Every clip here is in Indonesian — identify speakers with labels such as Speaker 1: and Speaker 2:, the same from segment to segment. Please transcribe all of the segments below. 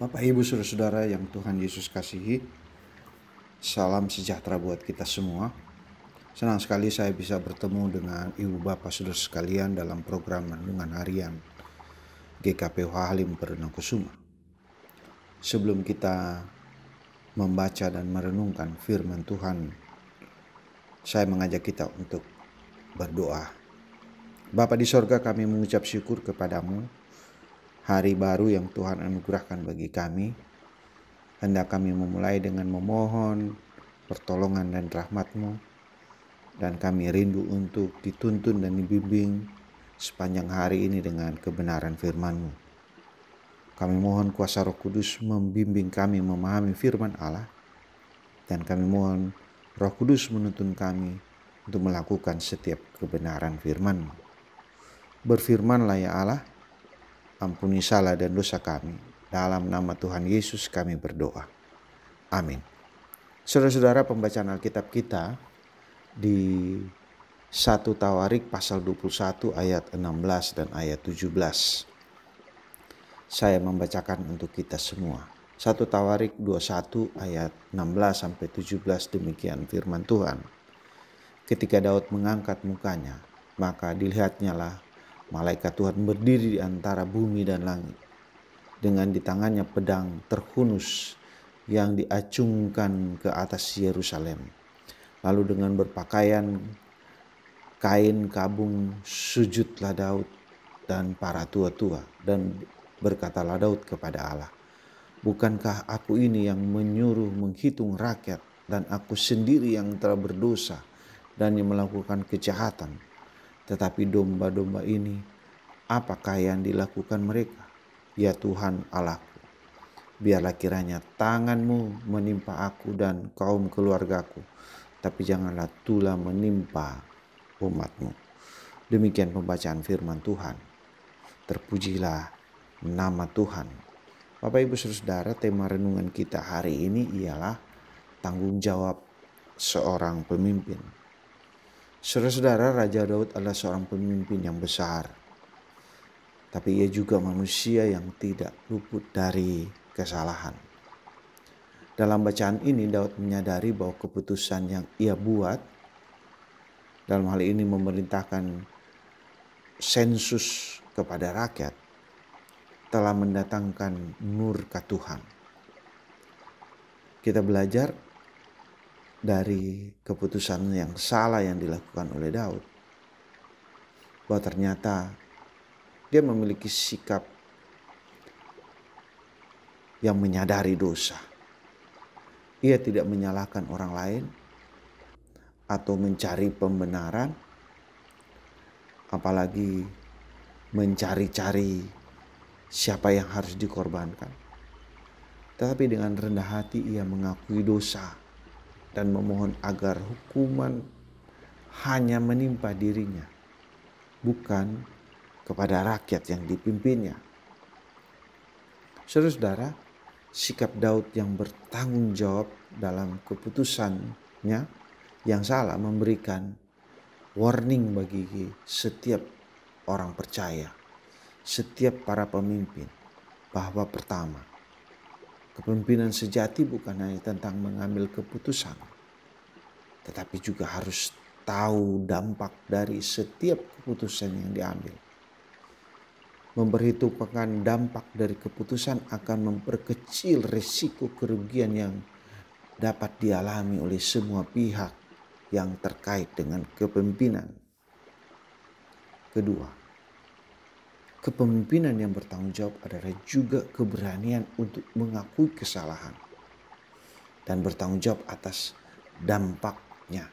Speaker 1: Bapak, Ibu, Saudara-saudara yang Tuhan Yesus kasihi, salam sejahtera buat kita semua. Senang sekali saya bisa bertemu dengan Ibu Bapak Saudara sekalian dalam program Renungan Harian GKP Halim Perdana Kusuma. Sebelum kita membaca dan merenungkan firman Tuhan, saya mengajak kita untuk berdoa. Bapa di sorga, kami mengucap syukur kepadamu, hari baru yang Tuhan anugerahkan bagi kami. Hendak kami memulai dengan memohon pertolongan dan rahmat-Mu, dan kami rindu untuk dituntun dan dibimbing sepanjang hari ini dengan kebenaran firman-Mu. Kami mohon kuasa Roh Kudus membimbing kami memahami firman Allah, dan kami mohon Roh Kudus menuntun kami untuk melakukan setiap kebenaran firman-Mu. Berfirmanlah ya Allah, ampuni salah dan dosa kami. Dalam nama Tuhan Yesus kami berdoa. Amin. Saudara-saudara, pembacaan Alkitab kita di 1 Tawarik pasal 21 ayat 16 dan ayat 17. Saya membacakan untuk kita semua. 1 Tawarik 21 ayat 16 sampai 17, demikian firman Tuhan. Ketika Daud mengangkat mukanya, maka dilihatnyalah malaikat Tuhan berdiri di antara bumi dan langit, dengan di tangannya pedang terhunus yang diacungkan ke atas Yerusalem. Lalu dengan berpakaian kain kabung sujudlah Daud dan para tua-tua, dan berkatalah Daud kepada Allah, bukankah aku ini yang menyuruh menghitung rakyat, dan aku sendiri yang telah berdosa dan yang melakukan kejahatan? Tetapi domba-domba ini, apakah yang dilakukan mereka? Ya Tuhan Allahku, biarlah kiranya tangan-Mu menimpa aku dan kaum keluargaku, tapi janganlah tula menimpa umat-Mu. Demikian pembacaan firman Tuhan. Terpujilah nama Tuhan. Bapak, Ibu, Saudara, tema renungan kita hari ini ialah tanggung jawab seorang pemimpin. Saudara-saudara, Raja Daud adalah seorang pemimpin yang besar, tapi ia juga manusia yang tidak luput dari kesalahan. Dalam bacaan ini Daud menyadari bahwa keputusan yang ia buat, dalam hal ini memerintahkan sensus kepada rakyat, telah mendatangkan murka Tuhan. Kita belajar dari keputusan yang salah yang dilakukan oleh Daud, bahwa ternyata dia memiliki sikap yang menyadari dosa. Ia tidak menyalahkan orang lain atau mencari pembenaran, apalagi mencari-cari siapa yang harus dikorbankan. Tetapi dengan rendah hati ia mengakui dosa dan memohon agar hukuman hanya menimpa dirinya, bukan kepada rakyat yang dipimpinnya. Saudara-saudara, sikap Daud yang bertanggung jawab dalam keputusannya yang salah memberikan warning bagi setiap orang percaya, setiap para pemimpin, bahwa pertama, kepemimpinan sejati bukan hanya tentang mengambil keputusan, tetapi juga harus tahu dampak dari setiap keputusan yang diambil. Memperhitungkan dampak dari keputusan akan memperkecil risiko kerugian yang dapat dialami oleh semua pihak yang terkait dengan kepemimpinan. Kedua, kepemimpinan yang bertanggung jawab adalah juga keberanian untuk mengakui kesalahan dan bertanggung jawab atas dampaknya.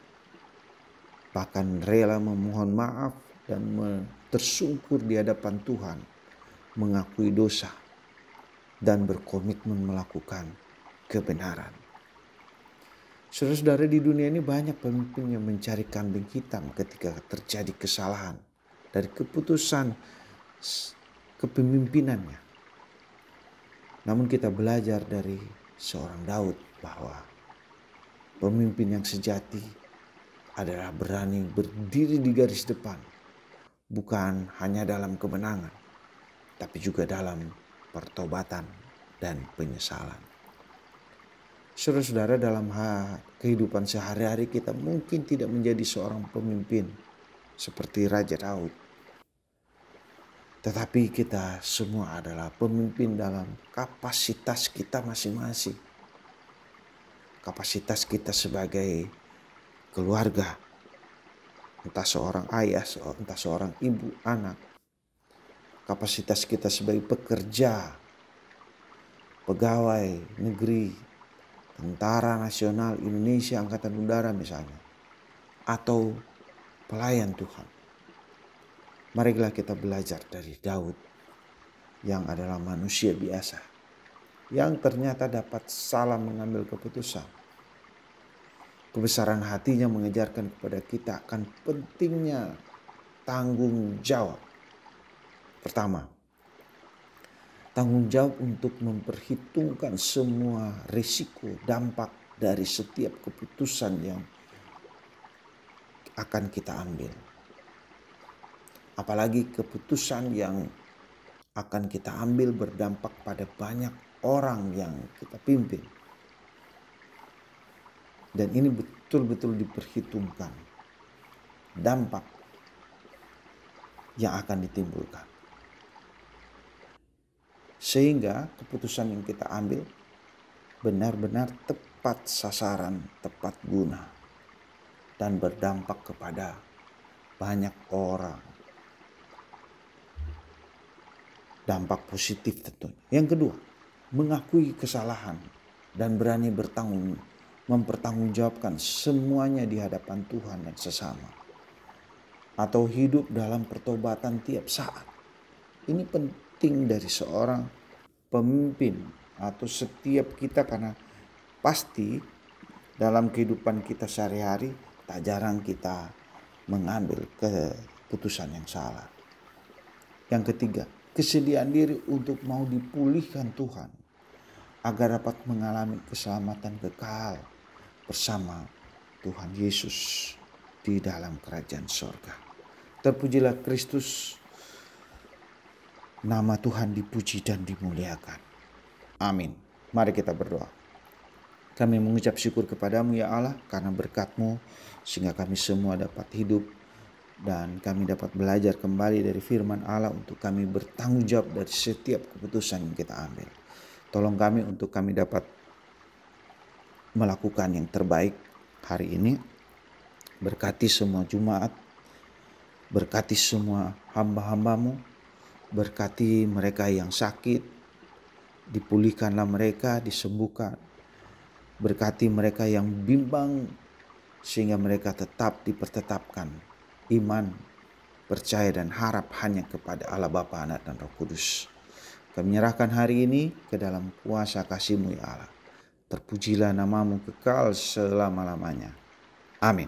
Speaker 1: Bahkan rela memohon maaf dan tersungkur di hadapan Tuhan, mengakui dosa, dan berkomitmen melakukan kebenaran. Saudara-saudara, di dunia ini banyak pemimpin yang mencari kambing hitam ketika terjadi kesalahan dari keputusan kepemimpinannya. Namun kita belajar dari seorang Daud bahwa pemimpin yang sejati adalah berani berdiri di garis depan, bukan hanya dalam kemenangan, tapi juga dalam pertobatan dan penyesalan. Saudara-saudara, dalam kehidupan sehari-hari kita mungkin tidak menjadi seorang pemimpin seperti Raja Daud. Tetapi kita semua adalah pemimpin dalam kapasitas kita masing-masing. Kapasitas kita sebagai keluarga, entah seorang ayah, entah seorang ibu, anak. Kapasitas kita sebagai pekerja, pegawai negeri, Tentara Nasional Indonesia Angkatan Udara misalnya, atau pelayan Tuhan. Marilah kita belajar dari Daud yang adalah manusia biasa, yang ternyata dapat salah mengambil keputusan. Kebesaran hatinya mengajarkan kepada kita akan pentingnya tanggung jawab. Pertama, tanggung jawab untuk memperhitungkan semua risiko, dampak dari setiap keputusan yang akan kita ambil. Apalagi keputusan yang akan kita ambil berdampak pada banyak orang yang kita pimpin. Dan ini betul-betul diperhitungkan dampak yang akan ditimbulkan. Sehingga keputusan yang kita ambil benar-benar tepat sasaran, tepat guna, dan berdampak kepada banyak orang. Dampak positif tentunya. Yang kedua, mengakui kesalahan dan berani mempertanggungjawabkan semuanya di hadapan Tuhan dan sesama. Atau hidup dalam pertobatan tiap saat. Ini penting dari seorang pemimpin atau setiap kita, karena pasti dalam kehidupan kita sehari-hari tak jarang kita mengambil keputusan yang salah. Yang ketiga, kesediaan diri untuk mau dipulihkan Tuhan agar dapat mengalami keselamatan kekal bersama Tuhan Yesus di dalam kerajaan sorga. Terpujilah Kristus, nama Tuhan dipuji dan dimuliakan. Amin. Mari kita berdoa. Kami mengucap syukur kepadamu ya Allah, karena berkat-Mu sehingga kami semua dapat hidup dan kami dapat belajar kembali dari firman Allah untuk kami bertanggung jawab dari setiap keputusan yang kita ambil. Tolong kami untuk kami dapat melakukan yang terbaik hari ini. Berkati semua jemaat, berkati semua hamba-hamba-Mu, berkati mereka yang sakit, dipulihkanlah mereka, disembuhkan. Berkati mereka yang bimbang sehingga mereka tetap dipertetapkan iman, percaya dan harap hanya kepada Allah Bapa, Anak dan Roh Kudus. Kami menyerahkan hari ini ke dalam kuasa kasih-Mu ya Allah. Terpujilah nama-Mu kekal selama-lamanya. Amin.